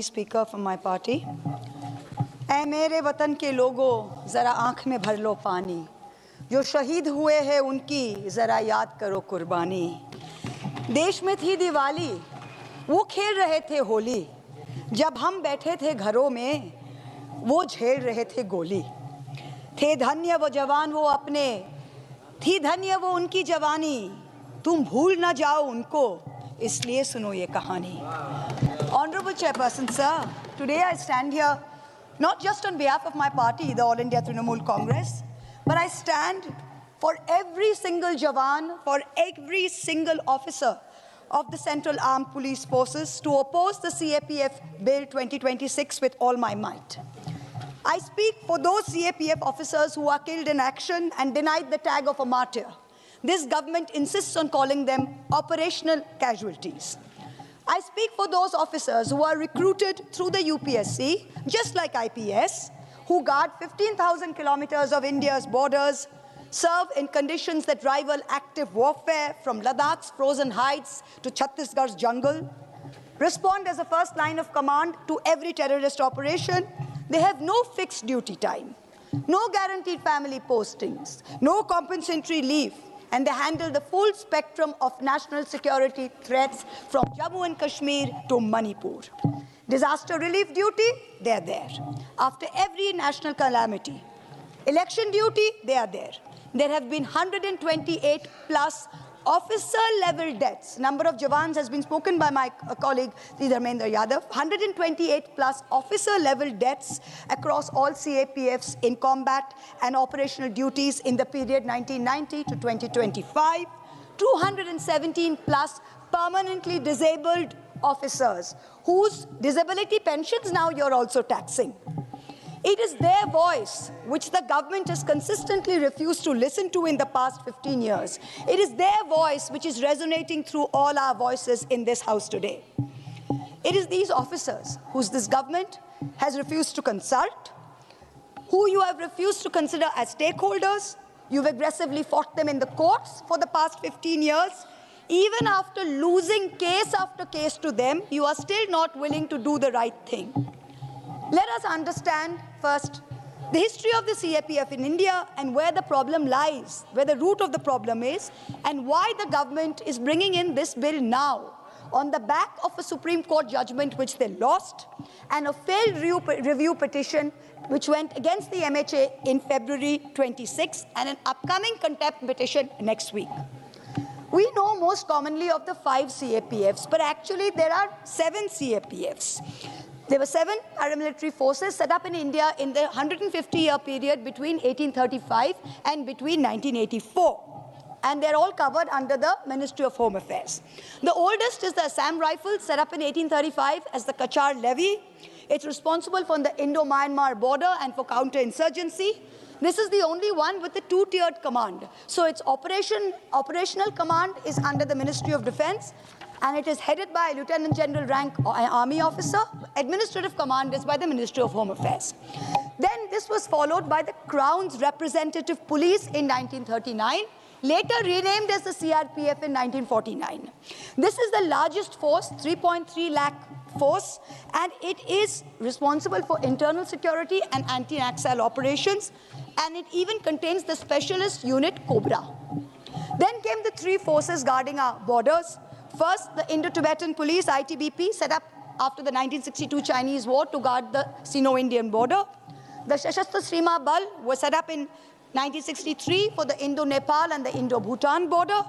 Speaker from my party. ऐ मेरे वतन के लोगों, ज़रा आँख में भर लो पानी, जो शहीद हुए हैं उनकी ज़रा याद करो कुर्बानी। देश में थी दिवाली, वो खेल रहे थे होली, जब हम बैठे थे घरों में वो झेल रहे थे गोली। थे धन्य वो जवान वो अपने, थी धन्य वो उनकी जवानी, तुम भूल ना जाओ उनको, इसलिए सुनो ये कहानी। Honorable Chairperson, sir, today I stand here not just on behalf of my party, the All India Trinamool Congress, but I stand for every single Jawan, for every single officer of the Central Armed Police Forces to oppose the CAPF Bill 2026 with all my might. I speak for those CAPF officers who are killed in action and denied the tag of a martyr. This government insists on calling them operational casualties. I speak for those officers who are recruited through the UPSC, just like IPS, who guard 15,000 kilometers of India's borders, serve in conditions that rival active warfare from Ladakh's frozen heights to Chhattisgarh's jungle, respond as a first line of command to every terrorist operation. They have no fixed duty time, no guaranteed family postings, no compensatory leave, and they handle the full spectrum of national security threats from Jammu and Kashmir to Manipur. Disaster relief duty, they are there. After every national calamity. Election duty, they are there. There have been 128 plus officer-level deaths. Number of Jawans has been spoken by my colleague, Dharmendra Yadav. 128 plus officer-level deaths across all CAPFs in combat and operational duties in the period 1990 to 2025. 217 plus permanently disabled officers whose disability pensions now you're also taxing. It is their voice which the government has consistently refused to listen to in the past 15 years. It is their voice which is resonating through all our voices in this house today. It is these officers whose this government has refused to consult, who you have refused to consider as stakeholders. You've aggressively fought them in the courts for the past 15 years. Even after losing case after case to them, you are still not willing to do the right thing. Let us understand first the history of the CAPF in India and where the problem lies, where the root of the problem is, and why the government is bringing in this bill now on the back of a Supreme Court judgment which they lost and a failed review petition which went against the MHA in February 26 and an upcoming contempt petition next week. We know most commonly of the 5 CAPFs, but actually there are 7 CAPFs. There were 7 paramilitary forces set up in India in the 150-year period between 1835 and between 1984. And they're all covered under the Ministry of Home Affairs. The oldest is the Assam Rifles, set up in 1835 as the Kachar Levy. It's responsible for the Indo-Myanmar border and for counterinsurgency. This is the only one with a 2-tiered command. So its operational command is under the Ministry of Defense, and it is headed by a Lieutenant General rank army officer. Administrative command is by the Ministry of Home Affairs. Then this was followed by the Crown's Representative Police in 1939, later renamed as the CRPF in 1949. This is the largest force, 3.3 lakh force, and it is responsible for internal security and anti-Naxal operations, and it even contains the specialist unit Cobra. Then came the 3 forces guarding our borders. First, the Indo-Tibetan Police, ITBP, set up after the 1962 Chinese War to guard the Sino-Indian border. The Sashastra Seema Bal was set up in 1963 for the Indo-Nepal and the Indo-Bhutan border.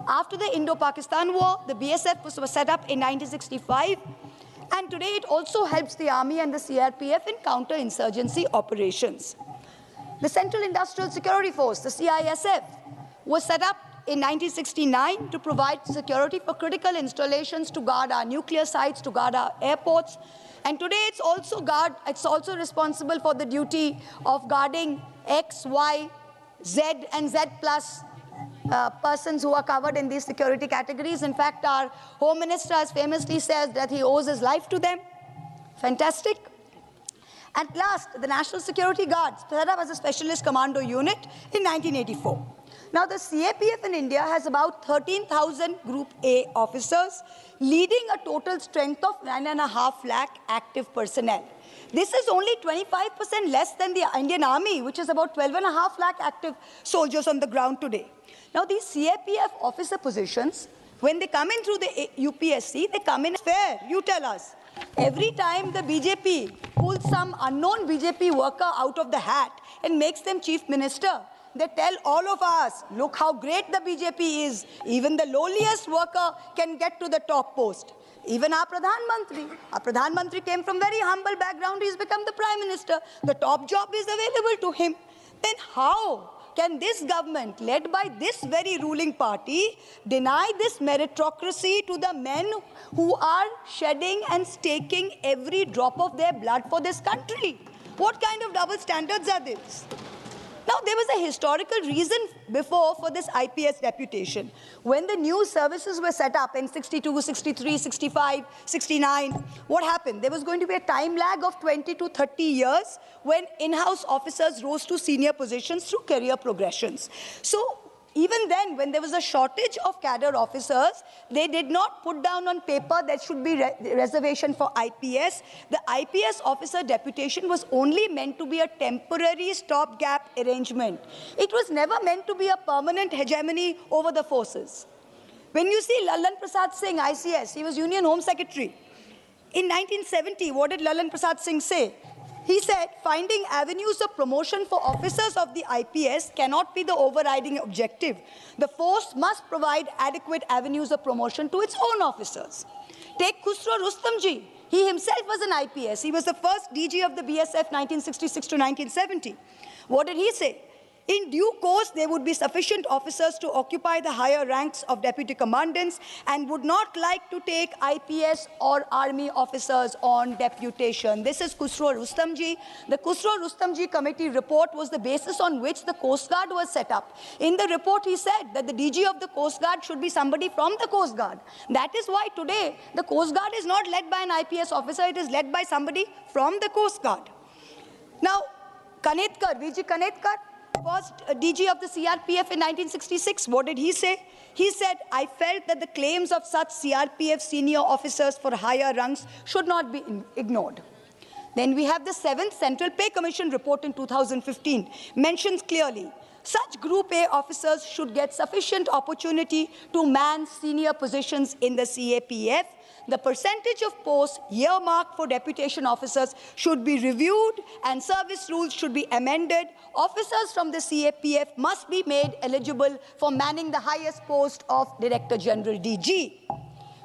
After the Indo-Pakistan War, the BSF was set up in 1965. And today it also helps the Army and the CRPF in counter-insurgency operations. The Central Industrial Security Force, the CISF, was set up in 1969 to provide security for critical installations, to guard our nuclear sites, to guard our airports. And today it's also responsible for the duty of guarding X, Y, Z and Z plus persons who are covered in these security categories. In fact, our Home Minister has famously said that he owes his life to them. Fantastic. At last, the National Security Guards set up as a specialist commando unit in 1984. Now, the CAPF in India has about 13,000 Group A officers, leading a total strength of 9.5 lakh active personnel. This is only 25% less than the Indian Army, which is about 12.5 lakh active soldiers on the ground today. Now, these CAPF officer positions, when they come in through the UPSC, they come in fair. You tell us. Every time the BJP pulls some unknown BJP worker out of the hat and makes them chief minister, they tell all of us, look how great the BJP is. Even the lowliest worker can get to the top post. Even our Pradhan Mantri came from very humble background. He's become the Prime Minister. The top job is available to him. Then how can this government, led by this very ruling party, deny this meritocracy to the men who are shedding and staking every drop of their blood for this country? What kind of double standards are these? Now, there was a historical reason before for this IPS deputation. When the new services were set up in 62, 63, 65, 69, what happened? There was going to be a time lag of 20 to 30 years when in-house officers rose to senior positions through career progressions. So, even then, when there was a shortage of cadre officers, they did not put down on paper there should be reservation for IPS. The IPS officer deputation was only meant to be a temporary stopgap arrangement. It was never meant to be a permanent hegemony over the forces. When you see Lalan Prasad Singh, ICS, he was Union Home Secretary. In 1970, what did Lalan Prasad Singh say? He said, finding avenues of promotion for officers of the IPS cannot be the overriding objective. The force must provide adequate avenues of promotion to its own officers. Take Khusro Rustamji. He himself was an IPS. He was the first DG of the BSF 1966 to 1970. What did he say? In due course, there would be sufficient officers to occupy the higher ranks of deputy commandants and would not like to take IPS or army officers on deputation. This is Khusro Rustamji. The Khusro Rustamji committee report was the basis on which the Coast Guard was set up. In the report, he said that the DG of the Coast Guard should be somebody from the Coast Guard. That is why today the Coast Guard is not led by an IPS officer, it is led by somebody from the Coast Guard. Now, Kanetkar, VG Kanetkar, first DG of the CRPF in 1966. What did he say? He said, I felt that the claims of such CRPF senior officers for higher ranks should not be ignored. Then we have the 7th Central Pay Commission report in 2015, mentions clearly, such Group A officers should get sufficient opportunity to man senior positions in the CAPF. The percentage of posts earmarked for deputation officers should be reviewed and service rules should be amended. Officers from the CAPF must be made eligible for manning the highest post of Director General DG.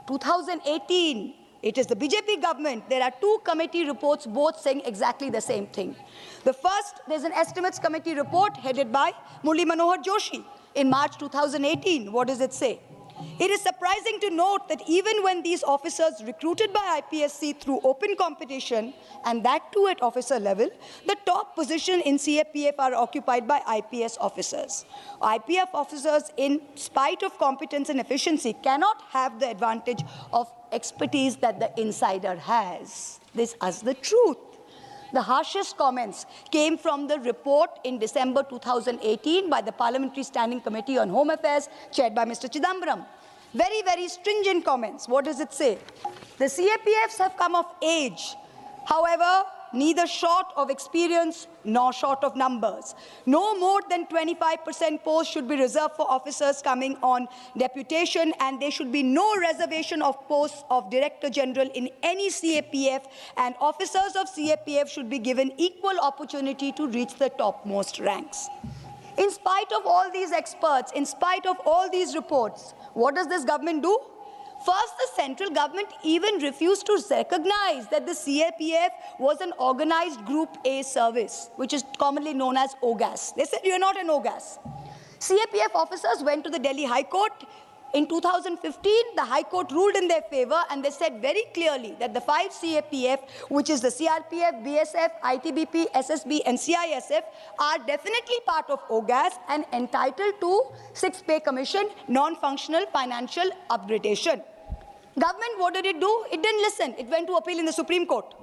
2018, it is the BJP government. There are 2 committee reports, both saying exactly the same thing. The first, there's an estimates committee report headed by Murli Manohar Joshi in March 2018. What does it say? It is surprising to note that even when these officers recruited by IPSC through open competition, and that too at officer level, the top position in CAPF are occupied by IPS officers. IPF officers, in spite of competence and efficiency, cannot have the advantage of expertise that the insider has. This is the truth. The harshest comments came from the report in December 2018 by the Parliamentary Standing Committee on Home Affairs, chaired by Mr. Chidambaram. Very, very stringent comments. What does it say? The CAPFs have come of age. However, neither short of experience nor short of numbers. No more than 25% posts should be reserved for officers coming on deputation, and there should be no reservation of posts of Director General in any CAPF, and officers of CAPF should be given equal opportunity to reach the topmost ranks. In spite of all these experts, in spite of all these reports, what does this government do? First, the central government even refused to recognize that the CAPF was an organized Group A service, which is commonly known as OGAS. They said, you're not an OGAS. CAPF officers went to the Delhi High Court. In 2015, the High Court ruled in their favor, and they said very clearly that the 5 CAPF, which is the CRPF, BSF, ITBP, SSB, and CISF, are definitely part of OGAS and entitled to 6th Pay Commission, non-functional financial upgradation. Government, what did it do? It didn't listen. It went to appeal in the Supreme Court.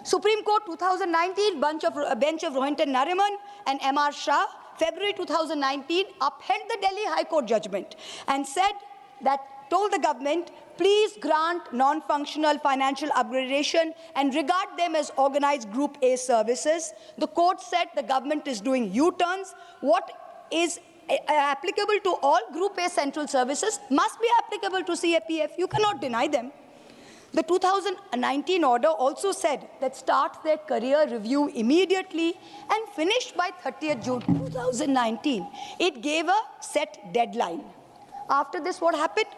Supreme Court 2019, bench of Rohinton Nariman and M.R. Shah February 2019, upheld the Delhi High Court judgment and said that, told the government, please grant non-functional financial upgradation and regard them as organized Group A services. The court said the government is doing U-turns. What is applicable to all Group A central services must be applicable to CAPF. You cannot deny them. The 2019 order also said that start their career review immediately and finish by 30th June 2019. It gave a set deadline. After this, what happened?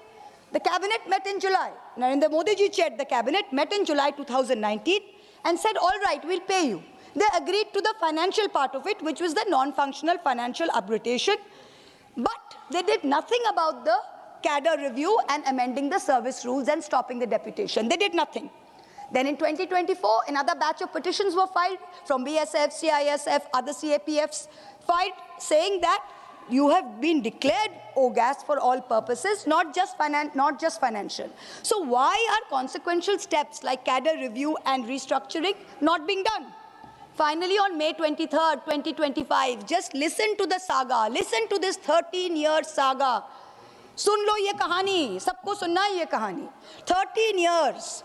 The cabinet met in July. Narendra Modi ji chaired the cabinet, met in July 2019 and said, all right, we'll pay you. They agreed to the financial part of it, which was the non-functional financial upgradation. But they did nothing about the cadre review and amending the service rules and stopping the deputation. They did nothing. Then in 2024, another batch of petitions were filed from BSF, CISF, other CAPFs, filed saying that you have been declared OGAS for all purposes, not just financial. So why are consequential steps like cadre review and restructuring not being done? Finally, on May 23rd, 2025, just listen to the saga. Listen to this 13-year saga. Sun lo ye kahani. Sabko sunna hai ye kahani. 13 years.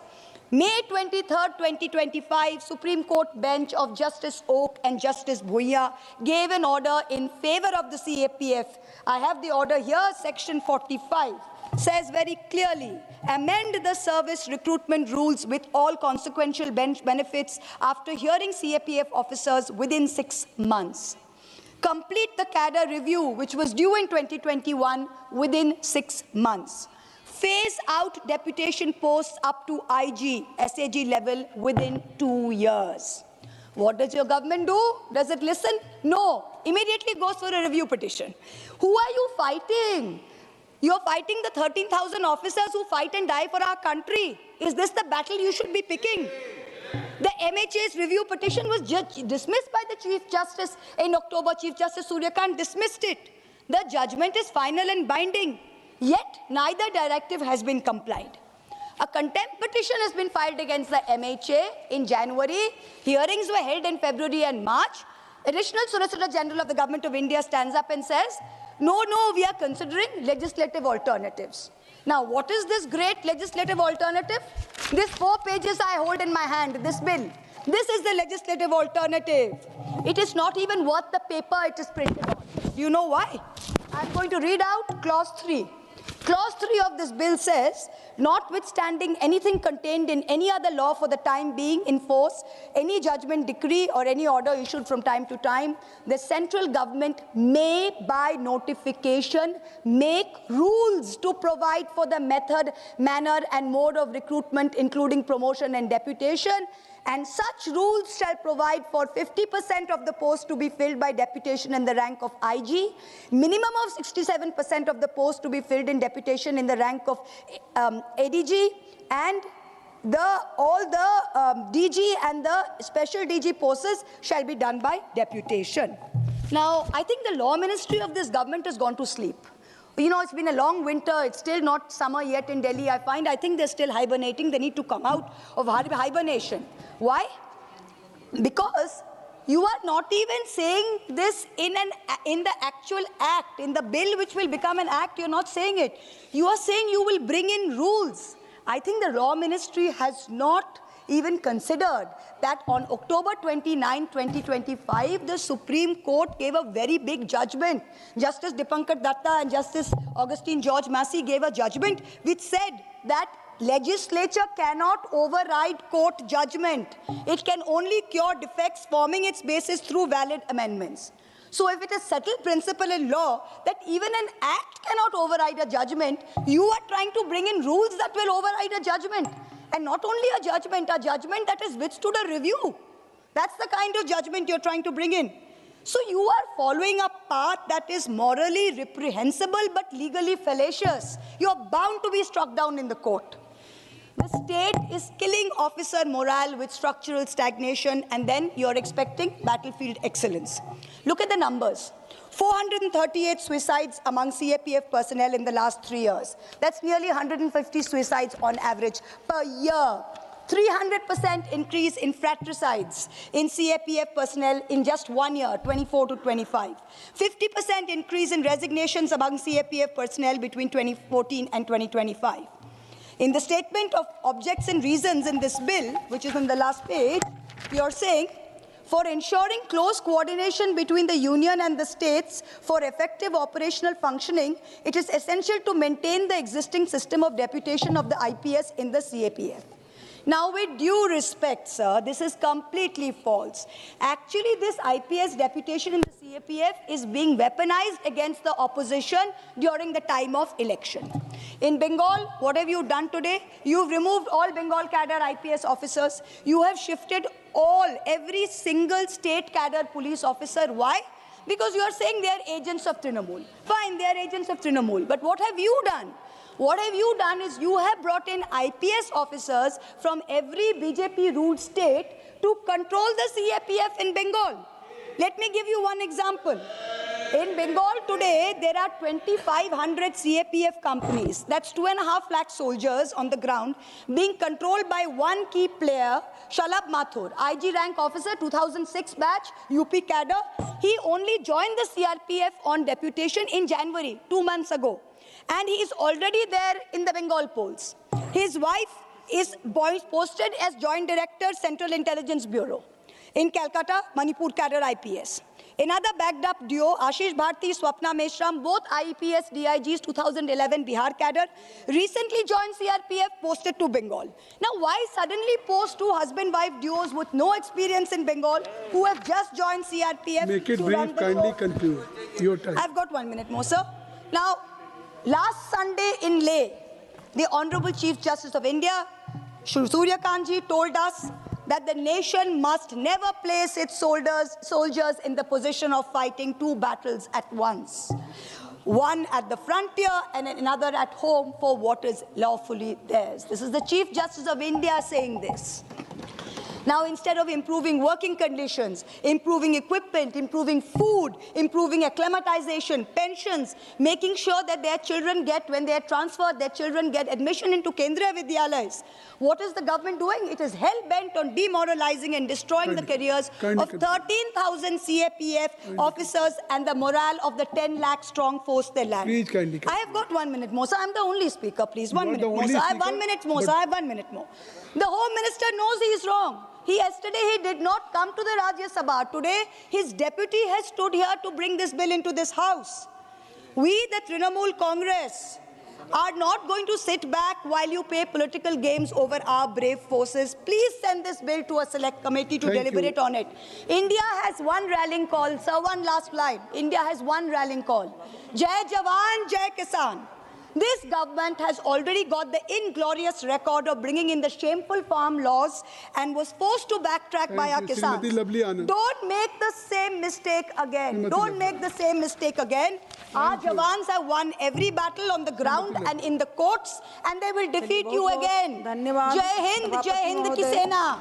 May 23rd, 2025, Supreme Court bench of Justice Oak and Justice Bhuiya gave an order in favor of the CAPF. I have the order here, section 45. Says very clearly, amend the service recruitment rules with all consequential benefits after hearing CAPF officers within 6 months. Complete the cadre review, which was due in 2021, within 6 months. Phase out deputation posts up to IG, SAG level within 2 years. What does your government do? Does it listen? No. Immediately goes for a review petition. Who are you fighting? You're fighting the 13,000 officers who fight and die for our country. Is this the battle you should be picking? The MHA's review petition was dismissed by the Chief Justice in October. Chief Justice Surya Kant dismissed it. The judgment is final and binding. Yet, neither directive has been complied. A contempt petition has been filed against the MHA in January. Hearings were held in February and March. Additional Solicitor General of the Government of India stands up and says, no, we are considering legislative alternatives. Now, what is this great legislative alternative? These 4 pages I hold in my hand, this bill. This is the legislative alternative. It is not even worth the paper it is printed on. Do you know why? I'm going to read out clause 3. Clause 3 of this bill says, notwithstanding anything contained in any other law for the time being in force, any judgment, decree, or any order issued from time to time, the central government may, by notification, make rules to provide for the method, manner, and mode of recruitment, including promotion and deputation. And such rules shall provide for 50% of the posts to be filled by deputation in the rank of IG, minimum of 67% of the posts to be filled in deputation in the rank of ADG, and all the DG and the special DG posts shall be done by deputation. Now, I think the law ministry of this government has gone to sleep. You know, it's been a long winter. It's still not summer yet in Delhi. I think they're still hibernating. They need to come out of hibernation. Why? Because you are not even saying this in the actual act, in the bill which will become an act. You're not saying it. You are saying you will bring in rules. I think the Law Ministry has not even considered that on October 29, 2025, the Supreme Court gave a very big judgment. Justice Dipankar Datta and Justice Augustine George Massey gave a judgment which said that legislature cannot override court judgment. It can only cure defects forming its basis through valid amendments. So if it is settled principle in law that even an act cannot override a judgment, you are trying to bring in rules that will override a judgment. And not only a judgment that has withstood a review. That's the kind of judgment you're trying to bring in. So you are following a path that is morally reprehensible but legally fallacious. You're bound to be struck down in the court. The state is killing officer morale with structural stagnation, and then you're expecting battlefield excellence. Look at the numbers. 438 suicides among CAPF personnel in the last 3 years. That's nearly 150 suicides on average per year. 300% increase in fratricides in CAPF personnel in just 1 year, 24 to 25. 50% increase in resignations among CAPF personnel between 2014 and 2025. In the statement of objects and reasons in this bill, which is on the last page, you're saying, for ensuring close coordination between the union and the states for effective operational functioning, it is essential to maintain the existing system of deputation of the IPS in the CAPF. Now, with due respect, sir, this is completely false. Actually, this IPS deputation in the CAPF is being weaponized against the opposition during the time of election. In Bengal, what have you done today? You've removed all Bengal cadre IPS officers. You have shifted every single state cadre police officer. Why? Because you are saying they are agents of Trinamool. Fine, they are agents of Trinamool. But what have you done? What have you done is you have brought in IPS officers from every BJP-ruled state to control the CAPF in Bengal. Let me give you one example. In Bengal today, there are 2,500 CAPF companies. That's 2.5 lakh soldiers on the ground being controlled by one key player, Shalabh Mathur, IG rank officer, 2006 batch, UP cadre. He only joined the CRPF on deputation in January, 2 months ago. And he is already there in the Bengal polls. His wife is posted as Joint Director, Central Intelligence Bureau. In Calcutta, Manipur cadre IPS. Another backed up duo, Ashish Bharti, Swapna Meshram, both IPS DIGs, 2011 Bihar cadre, recently joined CRPF, posted to Bengal. Now, why suddenly post two husband-wife duos with no experience in Bengal, who have just joined CRPF? Make it brief, kindly conclude your time. I've got 1 minute more, sir. Now, last Sunday in Leh, the Honorable Chief Justice of India, Surya Kantji, told us that the nation must never place its soldiers in the position of fighting two battles at once. One at the frontier and another at home for what is lawfully theirs. This is the Chief Justice of India saying this. Now, instead of improving working conditions, improving equipment, improving food, improving acclimatization, pensions, making sure that their children get, when they are transferred, their children get admission into Kendriya Vidyalayas, what is the government doing? It is hell-bent on demoralizing and destroying the careers of 13,000 CAPF officers and the morale of the 10 lakh strong force they land. Please kindly. I have got 1 minute more, sir. I'm the only speaker, please. 1 minute more, sir. I have 1 minute more, sir. I have 1 minute more. The Home Minister knows he is wrong. Yesterday, he did not come to the Rajya Sabha. Today, his deputy has stood here to bring this bill into this house. We, the Trinamool Congress, are not going to sit back while you play political games over our brave forces. Please send this bill to a select committee to deliberate on it. India has one rallying call. Sir, one last line. India has one rallying call. Jai Jawan, Jai Kisan. This government has already got the inglorious record of bringing in the shameful farm laws and was forced to backtrack by our Kisans. Don't make the same mistake again. Don't make the same mistake again. Our Jawans have won every battle on the ground and in the courts, and they will defeat you again. Jai Hind ki Sena.